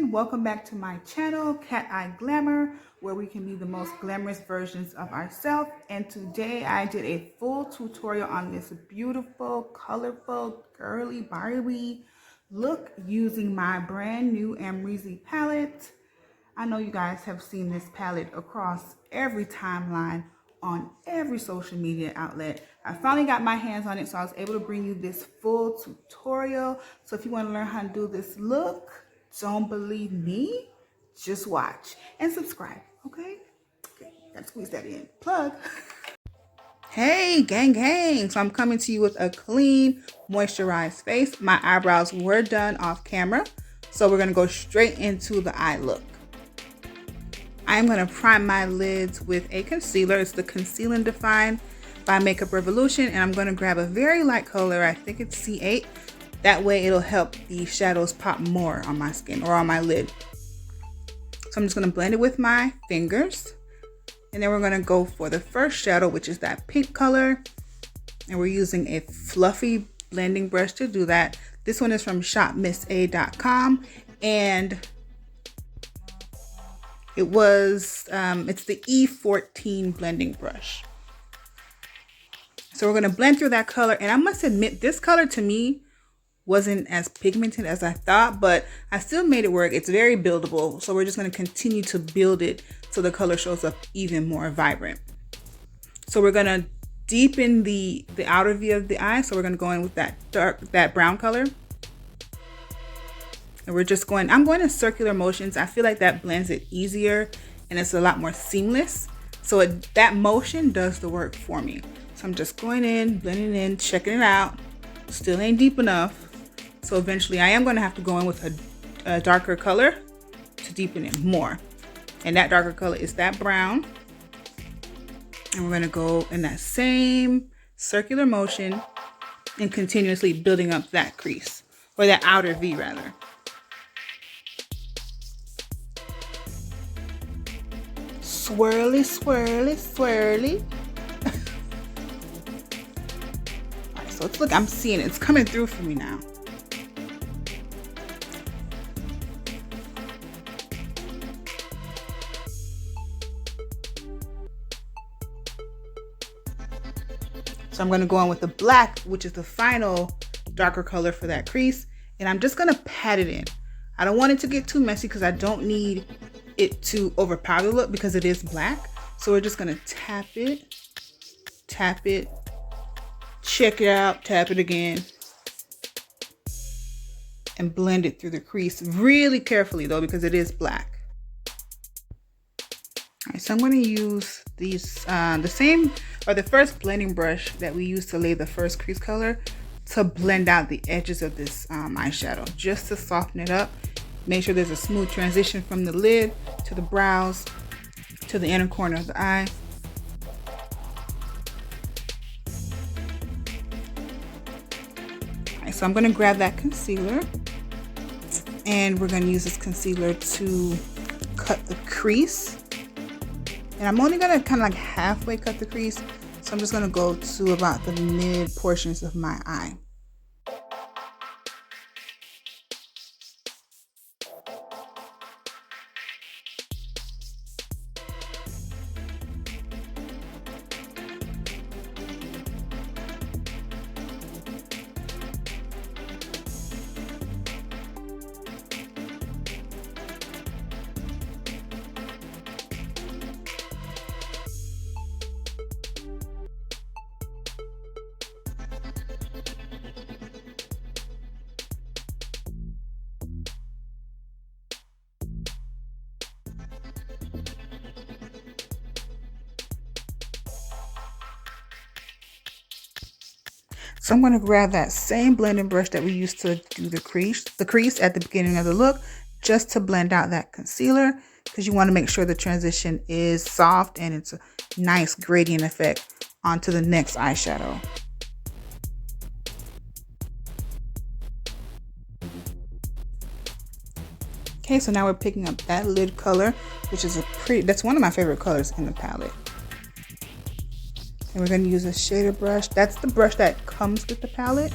everyone, welcome back to my channel, Cat Eye Glamour, where we can be the most glamorous versions of ourselves. And today I did a full tutorial on this beautiful, colorful, girly Barbie look using my brand new AMREZY palette. I know you guys have seen this palette across every timeline on every social media outlet. I finally got my hands on it, so I was able to bring you this full tutorial. So if you want to learn how to do this look, don't believe me, just watch and subscribe, okay? Okay, gotta squeeze that in. Plug. Hey, gang. So I'm coming to you with a clean, moisturized face. My eyebrows were done off camera, so we're gonna go straight into the eye look. I'm going to prime my lids with a concealer. It's the Conceal and Define by Makeup Revolution. And I'm going to grab a very light color. I think it's C8. That way it'll help the shadows pop more on my skin or on my lid. So I'm just going to blend it with my fingers. And then we're going to go for the first shadow, which is that pink color. And we're using a fluffy blending brush to do that. This one is from shopmissa.com. And it's the E14 blending brush. So we're going to blend through that color. And I must admit, this color to me wasn't as pigmented as I thought, but I still made it work. It's very buildable. So we're just going to continue to build it so the color shows up even more vibrant. So we're going to deepen the outer V of the eye. So we're going to go in with that brown color. And we're just going, I'm going in circular motions. I feel like that blends it easier and it's a lot more seamless. So that motion does the work for me. So I'm just going in, blending in, checking it out. Still ain't deep enough. So eventually I am going to have to go in with a darker color to deepen it more. And that darker color is that brown. And we're going to go in that same circular motion and continuously building up that crease, or that outer V rather. Swirly, swirly, swirly. All right, so let's look. I'm seeing it. It's coming through for me now. So I'm going to go on with the black, which is the final darker color for that crease. And I'm just going to pat it in. I don't want it to get too messy because I don't need it to overpower the look because it is black. So we're just going to tap it, check it out, tap it again, and blend it through the crease really carefully though, because it is black. All right, so I'm going to use these, the first blending brush that we used to lay the first crease color to blend out the edges of this eyeshadow, just to soften it up. Make sure there's a smooth transition from the lid to the brows to the inner corner of the eye. All right, so I'm going to grab that concealer and we're going to use this concealer to cut the crease. And I'm only going to kind of like halfway cut the crease. So I'm just going to go to about the mid portions of my eye. So I'm going to grab that same blending brush that we used to do the crease at the beginning of the look, just to blend out that concealer, because you want to make sure the transition is soft and it's a nice gradient effect onto the next eyeshadow. Okay, so now we're picking up that lid color, which is that's one of my favorite colors in the palette. And we're going to use a shader brush. That's the brush that comes with the palette.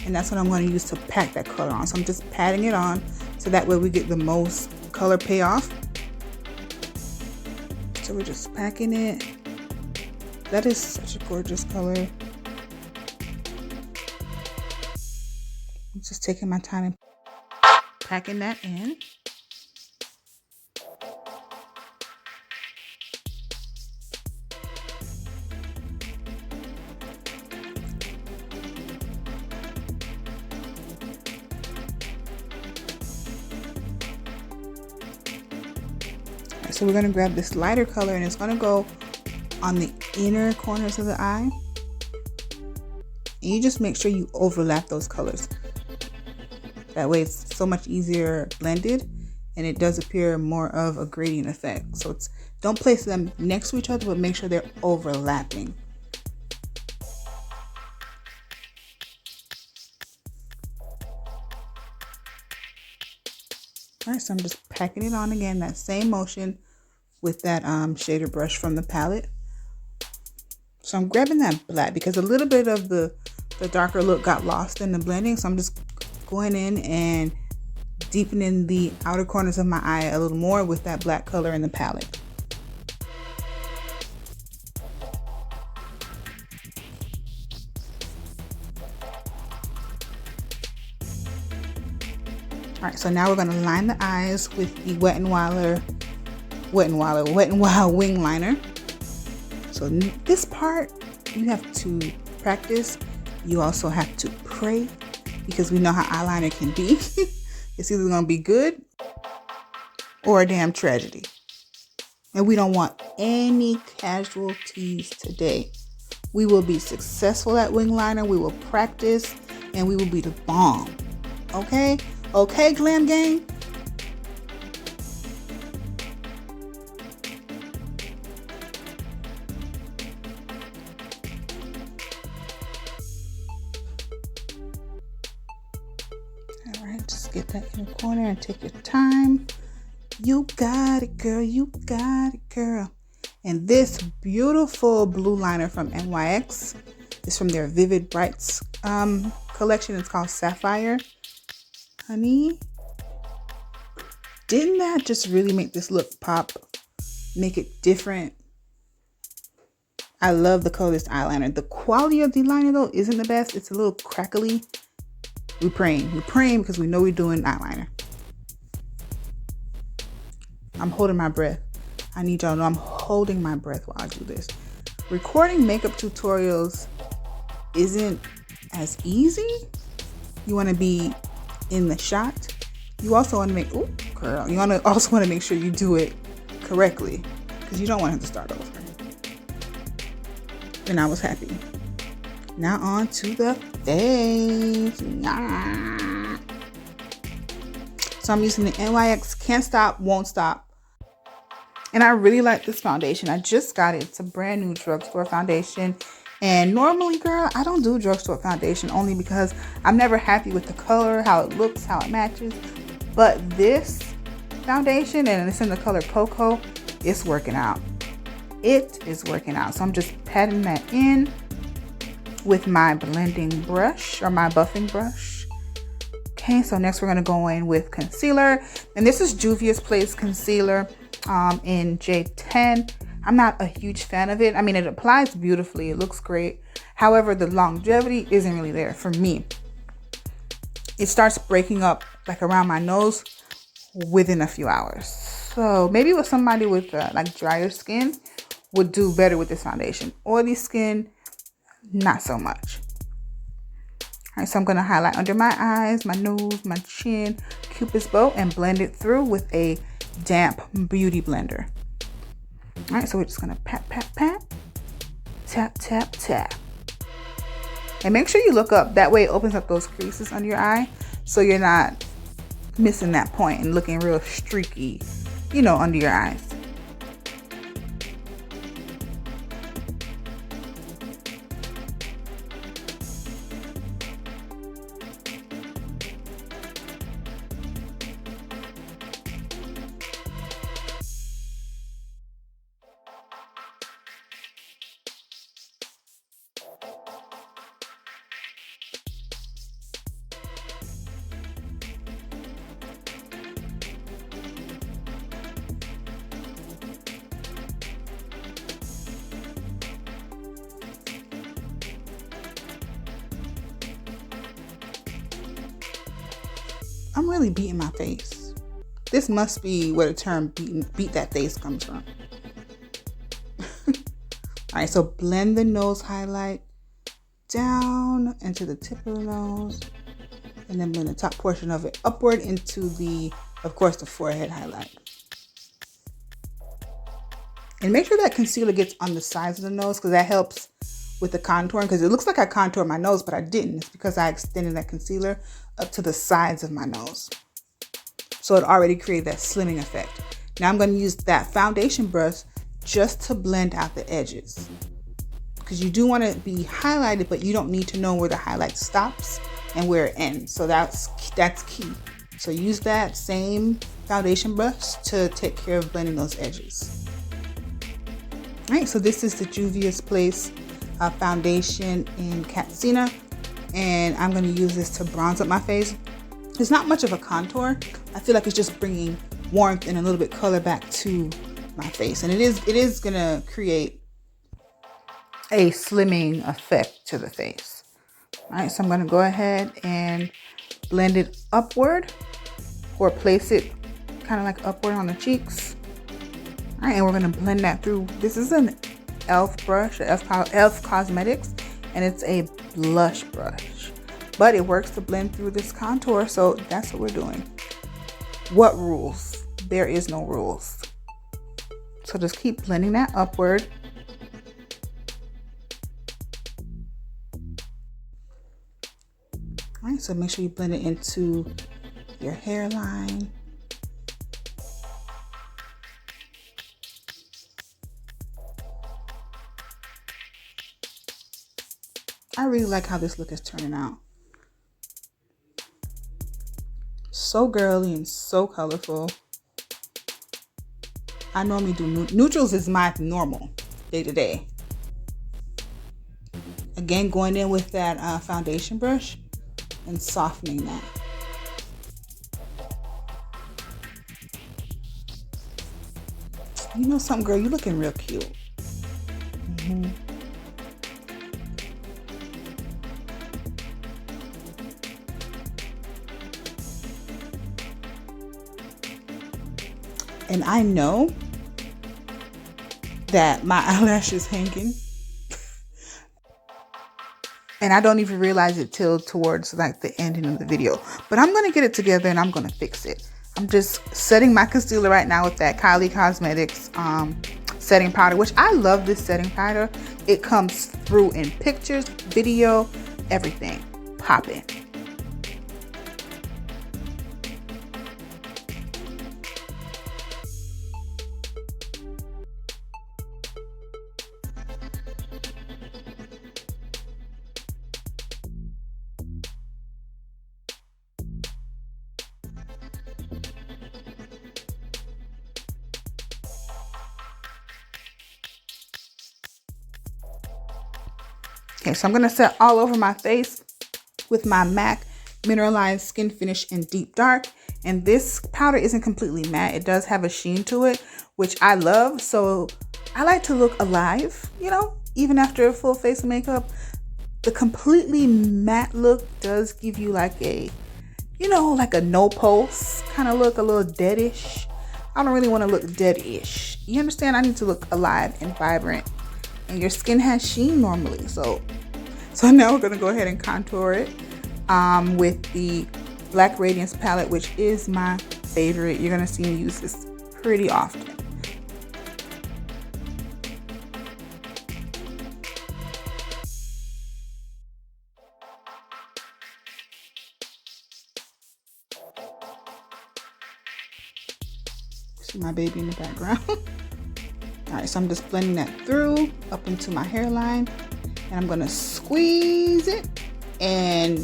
And that's what I'm going to use to pack that color on. So I'm just patting it on so that way we get the most color payoff. So we're just packing it. That is such a gorgeous color. I'm just taking my time and packing that in. So we're going to grab this lighter color and it's going to go on the inner corners of the eye. And you just make sure you overlap those colors. That way it's so much easier blended and it does appear more of a gradient effect. So don't place them next to each other, but make sure they're overlapping. All right, so I'm just packing it on again, that same motion with that shader brush from the palette. So I'm grabbing that black because a little bit of the darker look got lost in the blending. So I'm just going in and deepening the outer corners of my eye a little more with that black color in the palette. All right, so now we're going to line the eyes with the Wet n Wild wing liner. So this part you have to practice. You also have to pray because we know how eyeliner can be. It's either going to be good or a damn tragedy. And we don't want any casualties today. We will be successful at wing liner. We will practice and we will be the bomb. Okay? Okay, Glam Gang? All right, just get that in the corner and take your time. You got it, girl. You got it, girl. And this beautiful blue liner from NYX is from their Vivid Brights collection. It's called Sapphire. Honey, didn't that just really make this look pop? Make it different? I love the color of this eyeliner. The quality of the liner though isn't the best. It's a little crackly. We're praying because we know we're doing eyeliner. I'm holding my breath. I need y'all to know I'm holding my breath while I do this. Recording makeup tutorials isn't as easy. You want to be in the shot. You also want to make, oh girl, you also want to make sure you do it correctly because you don't want to have to start over. And I was happy. Now on to the face. So I'm using the NYX Can't Stop, Won't Stop. And I really like this foundation. I just got it. It's a brand new drugstore foundation. And normally, girl, I don't do drugstore foundation only because I'm never happy with the color, how it looks, how it matches. But this foundation, and it's in the color Cocoa, it's working out. It is working out. So I'm just patting that in with my blending brush or my buffing brush. Okay, so next we're going to go in with concealer. And this is Juvia's Place concealer in J10. I'm not a huge fan of it. I mean, it applies beautifully. It looks great. However, the longevity isn't really there for me. It starts breaking up like around my nose within a few hours. So maybe with somebody with like drier skin would do better with this foundation. Oily skin, not so much. All right, so I'm going to highlight under my eyes, my nose, my chin, Cupid's bow, and blend it through with a damp beauty blender. All right, so we're just going to pat, pat, pat, tap, tap, tap. And make sure you look up. That way it opens up those creases under your eye so you're not missing that point and looking real streaky, you know, under your eyes. I'm really beating my face. This must be where the term beat that face comes from. All right, so blend the nose highlight down into the tip of the nose, and then blend the top portion of it upward into the, of course, the forehead highlight. And make sure that concealer gets on the sides of the nose, because that helps with the contouring, because it looks like I contoured my nose, but I didn't. It's because I extended that concealer up to the sides of my nose. So it already created that slimming effect. Now I'm going to use that foundation brush just to blend out the edges, because you do want to be highlighted, but you don't need to know where the highlight stops and where it ends. So that's key. So use that same foundation brush to take care of blending those edges. All right, so this is the Juvias Place foundation in Katsina, and I'm going to use this to bronze up my face. It's not much of a contour. I feel like it's just bringing warmth and a little bit color back to my face, and it is going to create a slimming effect to the face. All right, so I'm going to go ahead and blend it upward, or place it kind of like upward on the cheeks. All right, and we're going to blend that through. This is an e.l.f. brush, e.l.f. Cosmetics, and it's a blush brush, but it works to blend through this contour, so that's what we're doing. What rules? There is no rules. So just keep blending that upward. All right, so make sure you blend it into your hairline. I really like how this look is turning out. So girly and so colorful. I normally do neutrals is my normal day to day. Again, going in with that foundation brush and softening that. You know something, girl? You looking real cute. And I know that my eyelash is hanging. And I don't even realize it till towards like the ending of the video. But I'm going to get it together and I'm going to fix it. I'm just setting my concealer right now with that Kylie Cosmetics setting powder, which I love this setting powder. It comes through in pictures, video, everything. Pop it. Okay, so I'm going to set all over my face with my MAC Mineralized Skin Finish in Deep Dark. And this powder isn't completely matte. It does have a sheen to it, which I love. So I like to look alive, you know, even after a full face of makeup. The completely matte look does give you like a, you know, like a no pulse kind of look, a little deadish. I don't really want to look dead-ish. You understand? I need to look alive and vibrant. And your skin has sheen normally. So now we're going to go ahead and contour it with the Black Radiance palette, which is my favorite. You're going to see me use this pretty often. See my baby in the background. All right, so I'm just blending that through up into my hairline, and I'm gonna squeeze it and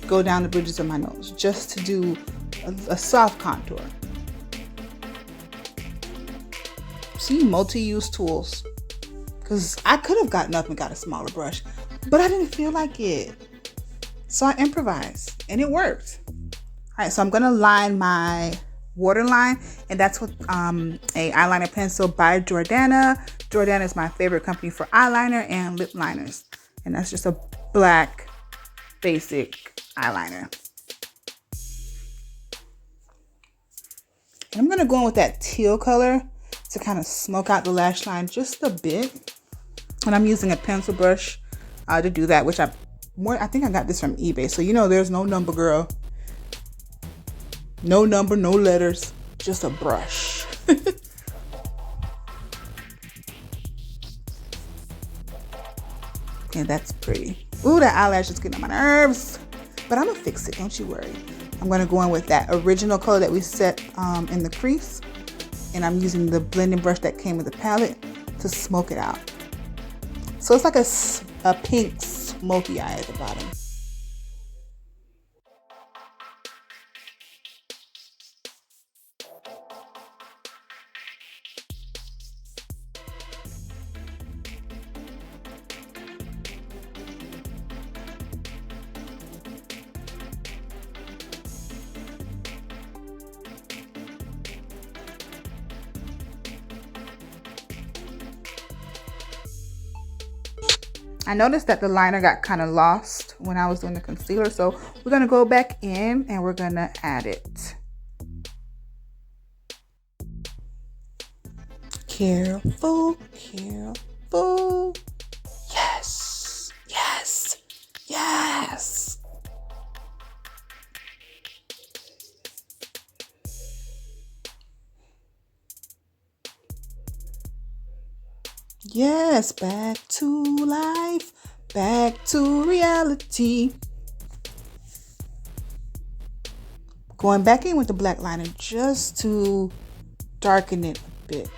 go down the bridges of my nose just to do a soft contour. See, multi-use tools, because I could have gotten up and got a smaller brush, but I didn't feel like it. So I improvised and it worked. All right, so I'm gonna line my waterline, and that's with a eyeliner pencil by Jordana. Jordana is my favorite company for eyeliner and lip liners, and that's just a black basic eyeliner. And I'm going to go in with that teal color to kind of smoke out the lash line just a bit. And I'm using a pencil brush to do that, which I think I got this from eBay. So, you know, there's no number, girl. No number, no letters, just a brush. And that's pretty. Ooh, that eyelash is getting on my nerves. But I'm going to fix it, don't you worry. I'm going to go in with that original color that we set in the crease. And I'm using the blending brush that came with the palette to smoke it out. So it's like a pink smoky eye at the bottom. I noticed that the liner got kind of lost when I was doing the concealer, so we're going to go back in and we're going to add it. Careful, careful. Yes, yes, yes. Yes, back to life, back to reality. Going back in with the black liner just to darken it a bit.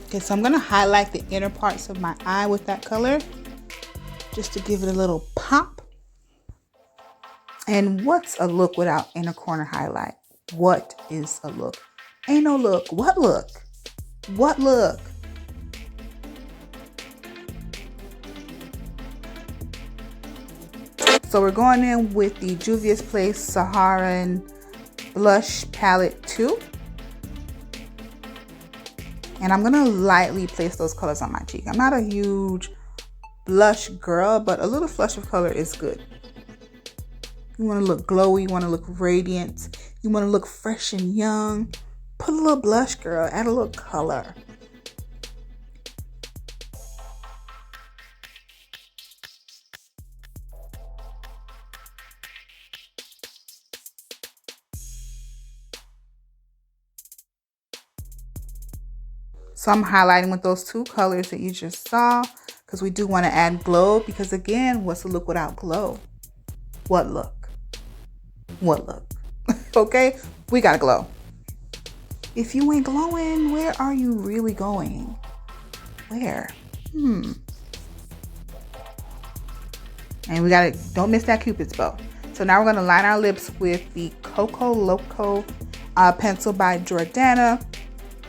Okay, so I'm going to highlight the inner parts of my eye with that color just to give it a little pop. And what's a look without inner corner highlight? What is a look? Ain't no look. What look? What look? So we're going in with the Juvias Place Saharan Blush Palette 2. And I'm going to lightly place those colors on my cheek. I'm not a huge blush girl, but a little flush of color is good. You want to look glowy. You want to look radiant. You want to look fresh and young. Put a little blush, girl. Add a little color. So I'm highlighting with those two colors that you just saw because we do want to add glow, because again, what's a look without glow? What look? What look? Okay, we gotta glow. If you ain't glowing, where are you really going? Where? And we gotta, don't miss that Cupid's bow. So now we're gonna line our lips with the Coco Loco pencil by Jordana.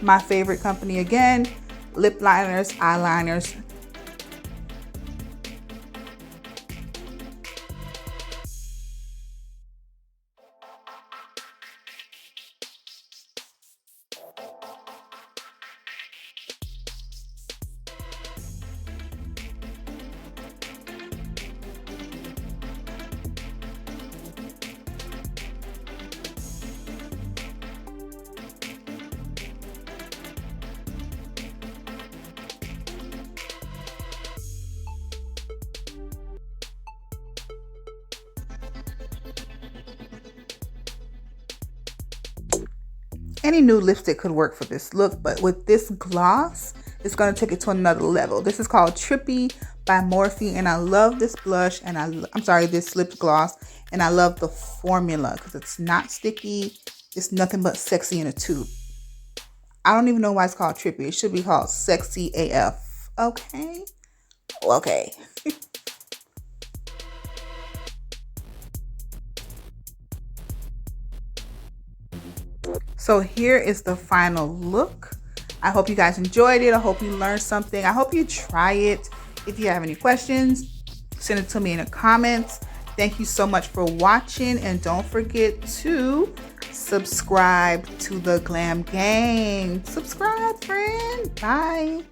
My favorite company again. Lip liners, eyeliners. Any new lipstick could work for this look, but with this gloss, it's going to take it to another level. This is called Trippy by Morphe, and I love this blush, and I'm sorry, this lip gloss, and I love the formula because it's not sticky. It's nothing but sexy in a tube. I don't even know why it's called Trippy. It should be called Sexy AF. Okay? Okay. So here is the final look. I hope you guys enjoyed it. I hope you learned something. I hope you try it. If you have any questions, send it to me in the comments. Thank you so much for watching, and don't forget to subscribe to the Glam Gang. Subscribe, friend. Bye.